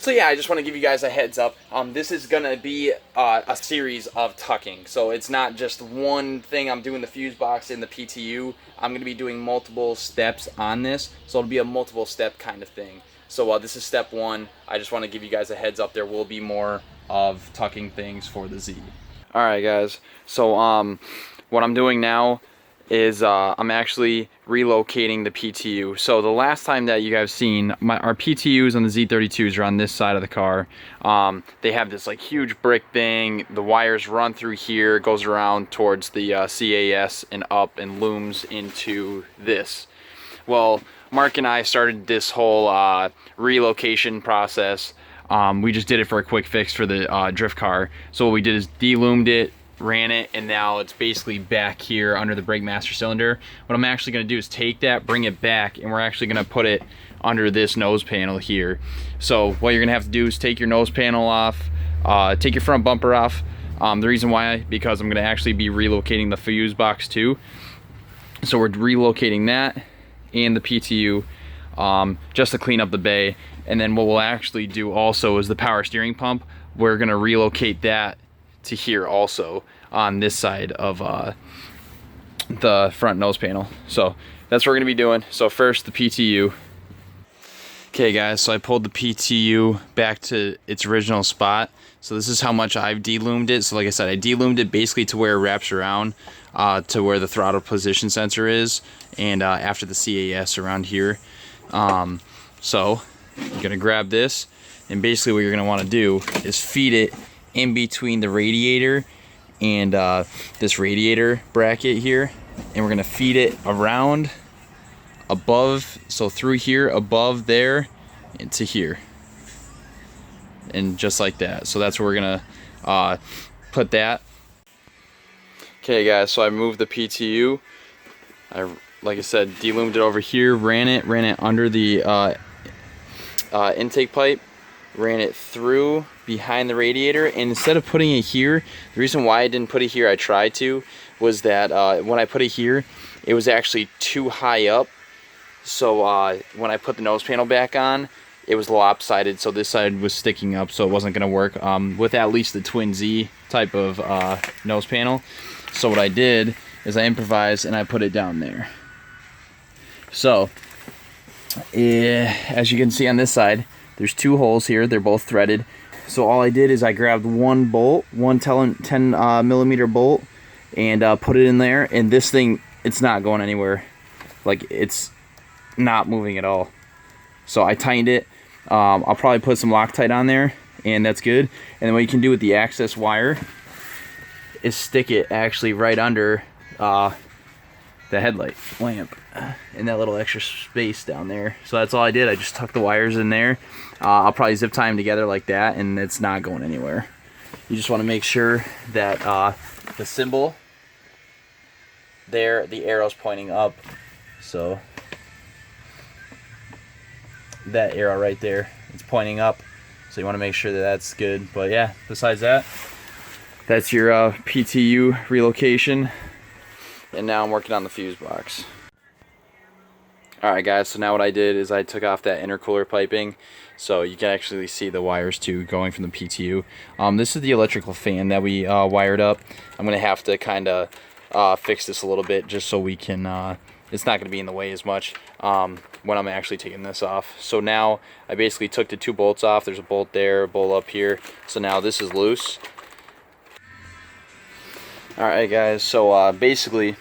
So yeah, I just want to give you guys a heads up. This is going to be a series of tucking. So it's not just one thing. I'm doing the fuse box in the PTU. I'm going to be doing multiple steps on this. So it'll be a multiple step kind of thing. So this is step one. I just want to give you guys a heads up. There will be more of tucking things for the Z. Alright guys, so what I'm doing now is I'm actually relocating the PTU. So the last time that you guys seen, our PTUs on the Z32s are on this side of the car. They have this like huge brick thing. The wires run through here, goes around towards the CAS and up and looms into this. Well, Mark and I started this whole relocation process. We just did it for a quick fix for the drift car. So what we did is de-loomed it, ran it, and now it's basically back here under the brake master cylinder. What I'm actually going to do is take that, bring it back, and we're actually going to put it under this nose panel here. So what you're going to have to do is take your nose panel off, take your front bumper off. The reason why, because I'm going to actually be relocating the fuse box too. So we're relocating that and the PTU just to clean up the bay. And then what we'll actually do also is the power steering pump. We're going to relocate that to here also on this side of the front nose panel. So that's what we're going to be doing. So first the PTU. Okay guys, so I pulled the PTU back to its original spot. So this is how much I've de-loomed it. So like I said, I de-loomed it basically to where it wraps around to where the throttle position sensor is, and after the CAS around here. So you're gonna grab this, and basically what you're gonna want to do is feed it in between the radiator and this radiator bracket here, and we're gonna feed it around above, so through here, above there, into here, and just like that. So that's where we're gonna put that. Okay guys, so I moved the PTU. Like I said, de-loomed it over here, ran it under the intake pipe, ran it through behind the radiator, and instead of putting it here, the reason why I didn't put it here, I tried to, was that when I put it here, it was actually too high up. So when I put the nose panel back on, it was lopsided, so this side was sticking up, so it wasn't going to work with at least the Twin Z type of nose panel. So what I did is I improvised and I put it down there. So as you can see on this side, there's two holes here. They're both threaded. So all I did is I grabbed one bolt, one 10 millimeter bolt, and put it in there. And this thing, it's not going anywhere. Like, it's not moving at all. So I tightened it. I'll probably put some Loctite on there, and that's good. And then what you can do with the access wire is stick it actually right under the headlight lamp in that little extra space down there. So that's all I did. I just tucked the wires in there. I'll probably zip tie them together like that, and it's not going anywhere. You just want to make sure that the symbol there, the arrow's pointing up. So that arrow right there, it's pointing up. So you want to make sure that that's good. But yeah, besides that, that's your PTU relocation. And now I'm working on the fuse box. Alright guys, so now what I did is I took off that intercooler piping, so you can actually see the wires too going from the PTU. This is the electrical fan that we wired up. I'm going to have to kind of fix this a little bit just so we can, it's not going to be in the way as much when I'm actually taking this off. So now I basically took the two bolts off. There's a bolt there, a bolt up here. So now this is loose. Alright guys, so basically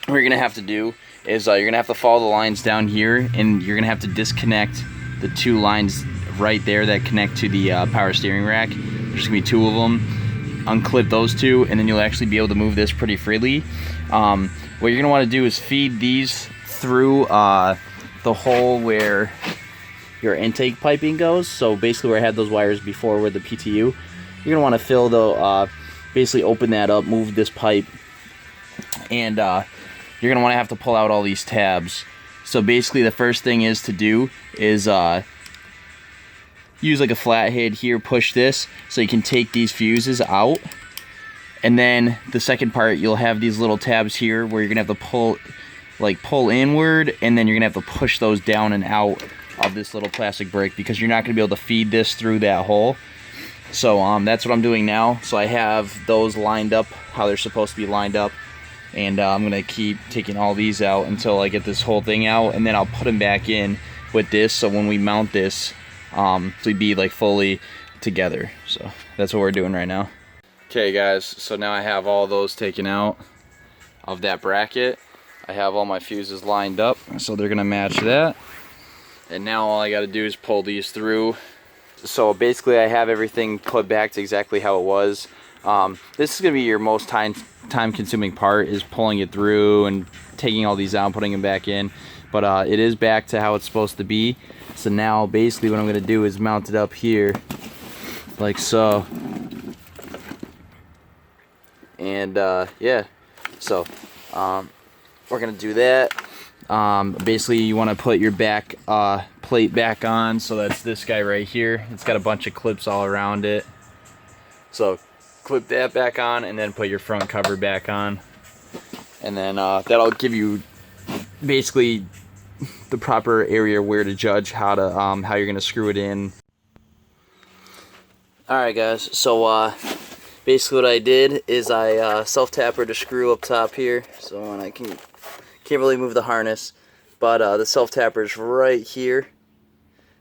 what you're going to have to do is you're going to have to follow the lines down here, and you're going to have to disconnect the two lines right there that connect to the power steering rack. There's going to be two of them. Unclip those two, and then you'll actually be able to move this pretty freely. What you're going to want to do is feed these through the hole where your intake piping goes. So basically where I had those wires before with the PTU, you're going to want to fill the basically open that up, move this pipe, and you're gonna want to have to pull out all these tabs. So basically the first thing is to do is use like a flathead here, push this so you can take these fuses out, and then the second part, you'll have these little tabs here where you're gonna have to pull inward, and then you're gonna have to push those down and out of this little plastic brick, because you're not going to be able to feed this through that hole. So that's what I'm doing now. So I have those lined up how they're supposed to be lined up, and I'm going to keep taking all these out until I get this whole thing out, and then I'll put them back in with this, so when we mount this, it'll be like fully together. So that's what we're doing right now. Okay guys, so now I have all those taken out of that bracket. I have all my fuses lined up, so they're gonna match that. And now all I gotta do is pull these through. So basically I have everything put back to exactly how it was. This is gonna be your most time consuming part, is pulling it through and taking all these out and putting them back in. But it is back to how it's supposed to be. So now basically what I'm gonna do is mount it up here, like so. And yeah, so we're gonna do that. Basically you want to put your back plate back on, so that's this guy right here. It's got a bunch of clips all around it, so clip that back on and then put your front cover back on, and then that'll give you basically the proper area where to judge how to how you're gonna screw it in. Alright guys, so basically what I did is I self-tappered the screw up top here, so and I can't really move the harness, but the self-tapper is right here.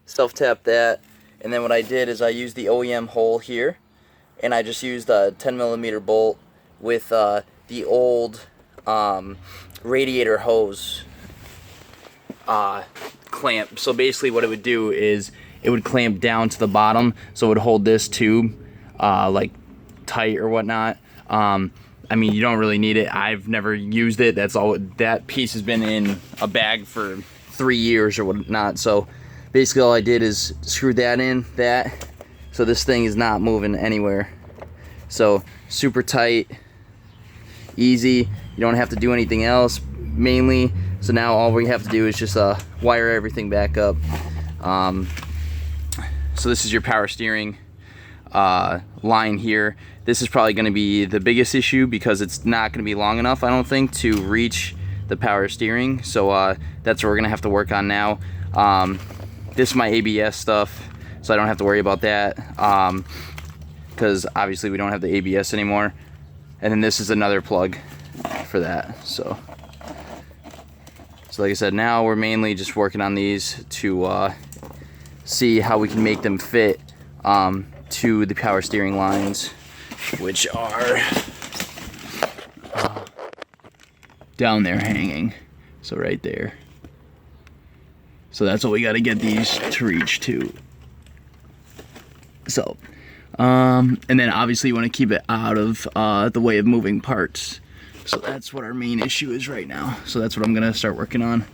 Self-tap that, and then what I did is I used the OEM hole here, and I just used a 10mm bolt with the old radiator hose clamp. So basically what it would do is it would clamp down to the bottom, so it would hold this tube like tight or whatnot. I mean, you don't really need it. I've never used it. That's all. That piece has been in a bag for 3 years or whatnot. So basically all I did is screw that in, so this thing is not moving anywhere. So super tight, easy. You don't have to do anything else mainly. So now all we have to do is just wire everything back up. So this is your power steering line here. This is probably going to be the biggest issue, because it's not going to be long enough, I don't think, to reach the power steering. So that's what we're going to have to work on now. This is my ABS stuff, so I don't have to worry about that, because obviously we don't have the ABS anymore. And then this is another plug for that. So like I said, now we're mainly just working on these to see how we can make them fit to the power steering lines, which are down there hanging, so right there. So that's what we got to get these to reach to. So and then obviously you want to keep it out of the way of moving parts. So that's what our main issue is right now. So that's what I'm gonna start working on.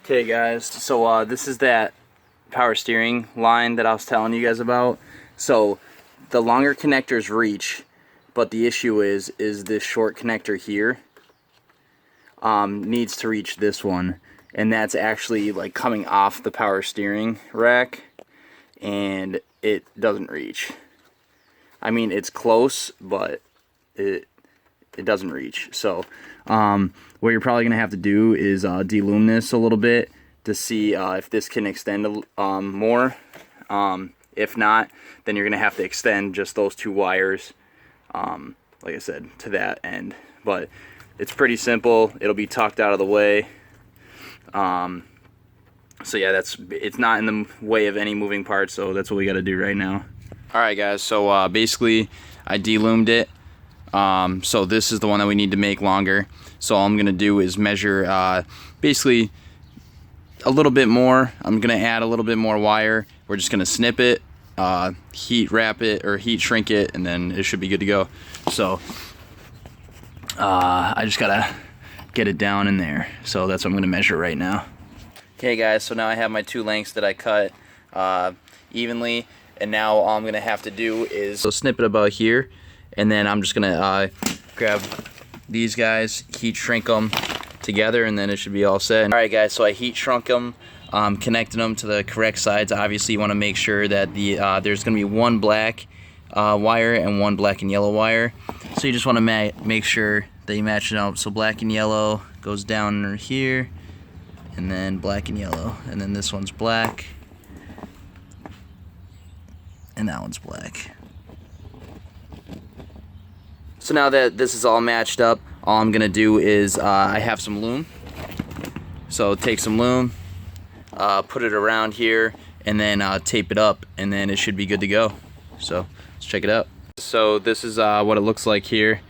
Okay guys, so this is that power steering line that I was telling you guys about. So the longer connectors reach, but the issue is this short connector here needs to reach this one, and that's actually like coming off the power steering rack, and it doesn't reach. I mean, it's close, but it doesn't reach. So what you're probably gonna have to do is delume this a little bit to see if this can extend more. If not, then you're gonna have to extend just those two wires, like I said, to that end. But it's pretty simple. It'll be tucked out of the way. So yeah, it's not in the way of any moving parts, so that's what we got to do right now. Alright guys, so basically I deloomed it. So this is the one that we need to make longer. So all I'm gonna do is measure basically a little bit more. I'm gonna add a little bit more wire. We're just gonna snip it, heat wrap it or heat shrink it, and then it should be good to go. So I just gotta get it down in there. So that's what I'm gonna measure right now. Okay guys, so now I have my two lengths that I cut evenly, and now all I'm gonna have to do is snip it about here, and then I'm just gonna grab these guys, heat shrink them together, and then it should be all set. Alright guys, so I heat shrunk them, connected them to the correct sides. Obviously you want to make sure that there's gonna be one black wire and one black and yellow wire. So you just want to make sure that you match it up. So black and yellow goes down here, and and then black and yellow, and then this one's black, and that one's black. So now that this is all matched up, all I'm gonna do is I have some loom. So take some loom, put it around here, and then tape it up, and then it should be good to go. So let's check it out. So this is what it looks like here.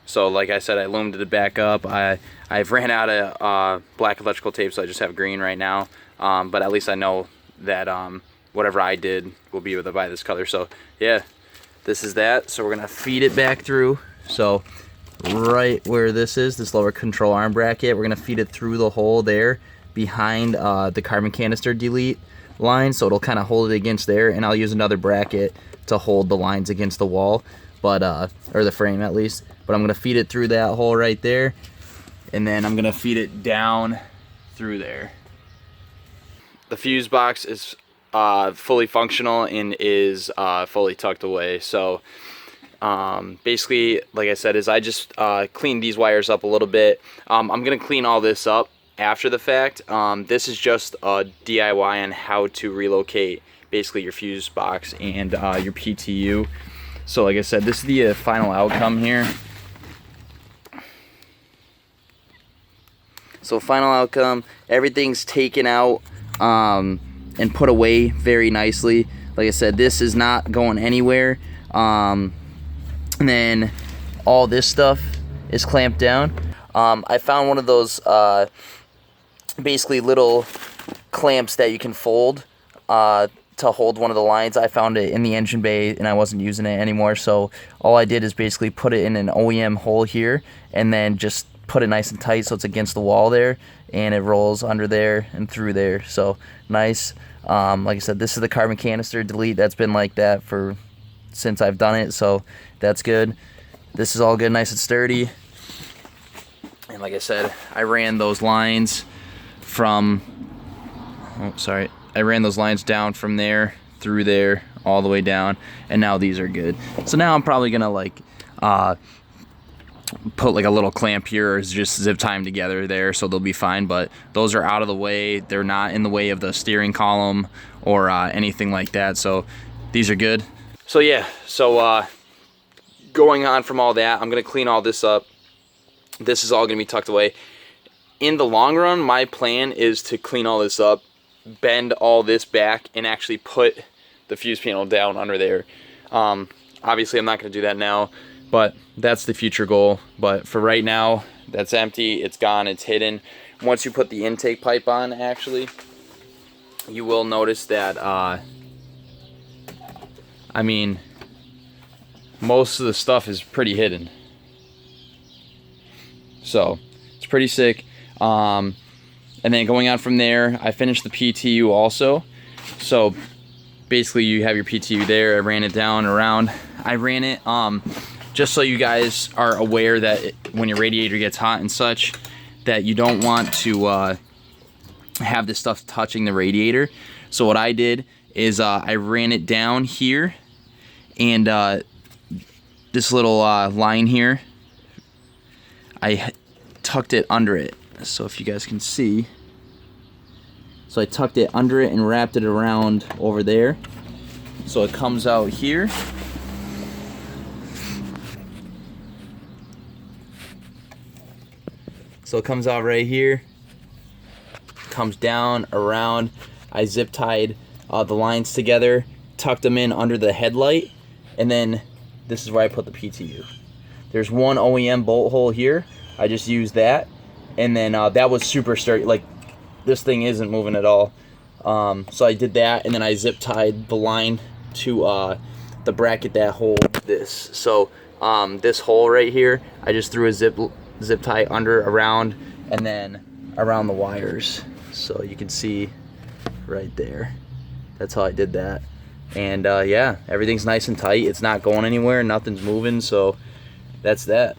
So like I said, I loomed it back up. I've ran out of black electrical tape, so I just have green right now. But at least I know that whatever I did will be by this color. So yeah, this is that. So we're gonna feed it back through. So right where this is, this lower control arm bracket, we're gonna feed it through the hole there behind the carbon canister delete line, so it'll kind of hold it against there, and I'll use another bracket to hold the lines against the wall, but or the frame at least. But I'm gonna feed it through that hole right there, and then I'm gonna feed it down through there. The fuse box is fully functional and is fully tucked away. So basically, like I said, is I just cleaned these wires up a little bit. I'm gonna clean all this up after the fact. This is just a DIY on how to relocate basically your fuse box and your PTU. So like I said, this is the final outcome here. So final outcome, everything's taken out and put away very nicely. Like I said, this is not going anywhere. And then all this stuff is clamped down. I found one of those basically little clamps that you can fold to hold one of the lines. I found it in the engine bay and I wasn't using it anymore, so all I did is basically put it in an OEM hole here and then just put it nice and tight so it's against the wall there, and it rolls under there and through there. So nice. Like I said, this is the carbon canister delete that's been like that for since I've done it, so that's good. This is all good, nice and sturdy. And like I said, I ran those lines from, I ran those lines down from there through there all the way down, and now these are good. So now I'm probably gonna like put like a little clamp here or just zip tie them together there so they'll be fine, but those are out of the way. They're not in the way of the steering column or anything like that, so these are good. So yeah, so going on from all that, I'm gonna clean all this up. This is all gonna be tucked away. In the long run, my plan is to clean all this up, bend all this back, and actually put the fuse panel down under there. Obviously I'm not gonna do that now, but that's the future goal. But for right now, that's empty, it's gone, it's hidden. Once you put the intake pipe on, actually, you will notice that, I mean, most of the stuff is pretty hidden. So, it's pretty sick. And then going on from there, I finished the PTU also. So, basically you have your PTU there. I ran it down around. I ran it, just so you guys are aware that when your radiator gets hot and such, that you don't want to have this stuff touching the radiator. So what I did is I ran it down here, and this little line here, I tucked it under it. So if you guys can see, so I tucked it under it and wrapped it around over there, so it comes out here. So it comes out right here, comes down around. I zip tied the lines together, tucked them in under the headlight, and then this is where I put the PTU. There's one OEM bolt hole here. I just used that, and then that was super sturdy. Like, this thing isn't moving at all. So I did that, and then I zip tied the line to the bracket that holds this. So this hole right here, I just threw a zip tie under, around, and then around the wires, so you can see right there. That's how I did that. And yeah, everything's nice and tight. It's not going anywhere, nothing's moving, so that's that.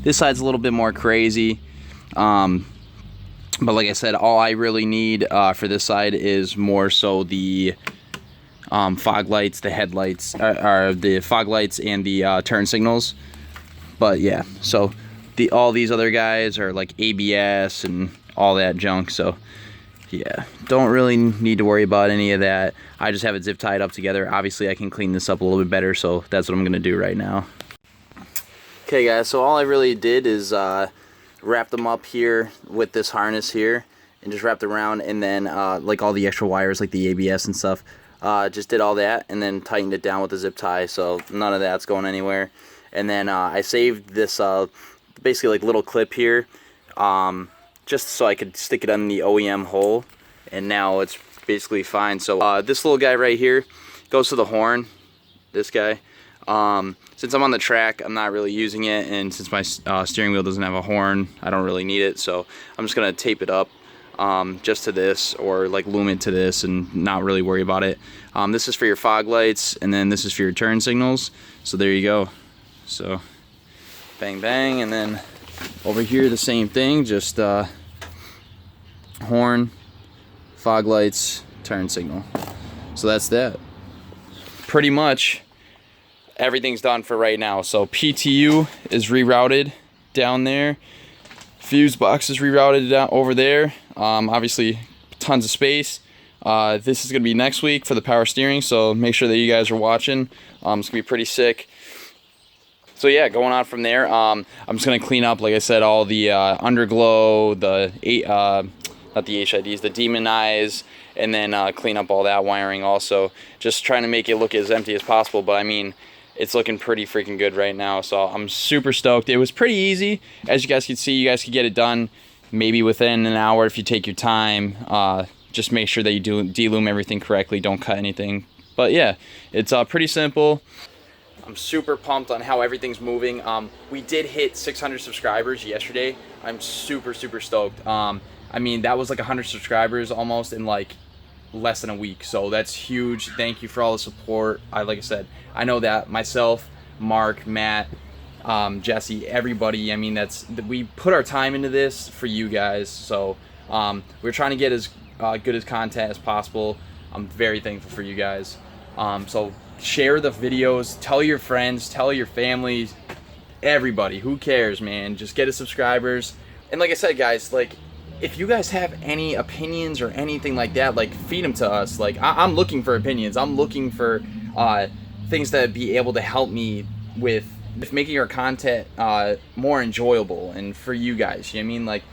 This side's a little bit more crazy, but like I said, all I really need for this side is more so the fog lights, the headlights, or the fog lights and the turn signals. But yeah, so all these other guys are like ABS and all that junk. So Yeah, don't really need to worry about any of that. I just have it zip tied up together. Obviously, I can clean this up a little bit better, so that's what I'm gonna do right now. Okay, guys, so all I really did is wrap them up here with this harness here, and just wrapped around, and then like all the extra wires, like the ABS and stuff, just did all that, and then tightened it down with a zip tie, so none of that's going anywhere. And then I saved this basically like little clip here, just so I could stick it on the OEM hole, and now it's basically fine. So this little guy right here goes to the horn, this guy. Since I'm on the track, I'm not really using it, and since my steering wheel doesn't have a horn, I don't really need it, so I'm just gonna tape it up just to this, or like loom it to this, and not really worry about it. This is for your fog lights, and then this is for your turn signals, so there you go. So bang bang, and then over here the same thing, just horn, fog lights, turn signal. So that's that. Pretty much everything's done for right now. So PTU is rerouted down there, fuse box is rerouted down over there. Obviously tons of space. This is gonna be next week for the power steering, so make sure that you guys are watching. It's gonna be pretty sick. So yeah, going on from there, I'm just gonna clean up, like I said, all the underglow, the not the HIDs, the demon eyes, and then clean up all that wiring also. Just trying to make it look as empty as possible, but I mean, it's looking pretty freaking good right now, so I'm super stoked. It was pretty easy. As you guys can see, you guys could get it done maybe within an hour if you take your time. Just make sure that you do de-loom everything correctly, don't cut anything. But yeah, it's pretty simple. I'm super pumped on how everything's moving. We did hit 600 subscribers yesterday. I'm super stoked. I mean, that was like 100 subscribers almost in like less than a week, so that's huge. Thank you for all the support. Like I said, I know that myself, Mark, Matt, Jesse, everybody, I mean, we put our time into this for you guys, so we're trying to get as good as content as possible. I'm very thankful for you guys. So share the videos, tell your friends, tell your families, everybody, who cares, man, just get us subscribers. And like I said, guys, like, if you guys have any opinions or anything like that, like, feed them to us. Like, I'm looking for opinions. I'm looking for things that would be able to help me with making our content more enjoyable and for you guys. You know what I mean? Like,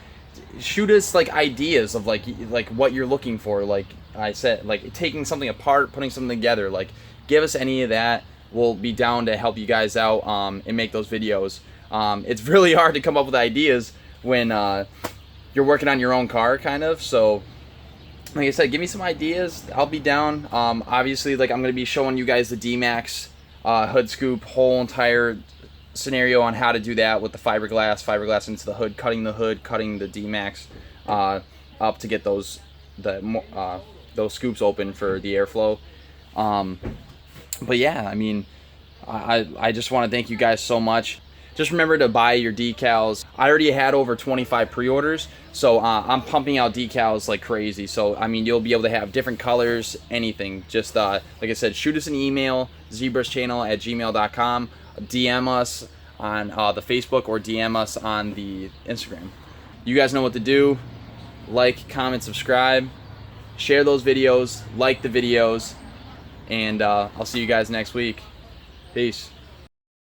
shoot us like ideas of like what you're looking for. Like I said, like taking something apart, putting something together. Like, give us any of that. We'll be down to help you guys out and make those videos. It's really hard to come up with ideas when you're working on your own car, kind of. So like I said, give me some ideas. I'll be down. Obviously, like, I'm going to be showing you guys the D-Max hood scoop, whole entire scenario on how to do that with the fiberglass into the hood, cutting the D-Max up to get those scoops open for the airflow. But yeah, I mean, I just want to thank you guys so much. Just remember to buy your decals. I already had over 25 pre-orders, so I'm pumping out decals like crazy. So I mean, you'll be able to have different colors, anything. Just like I said, shoot us an email, Z-Bruhz@gmail.com. DM us on the Facebook, or DM us on the Instagram. You guys know what to do. Like, comment, subscribe, share those videos, like the videos, and I'll see you guys next week. Peace.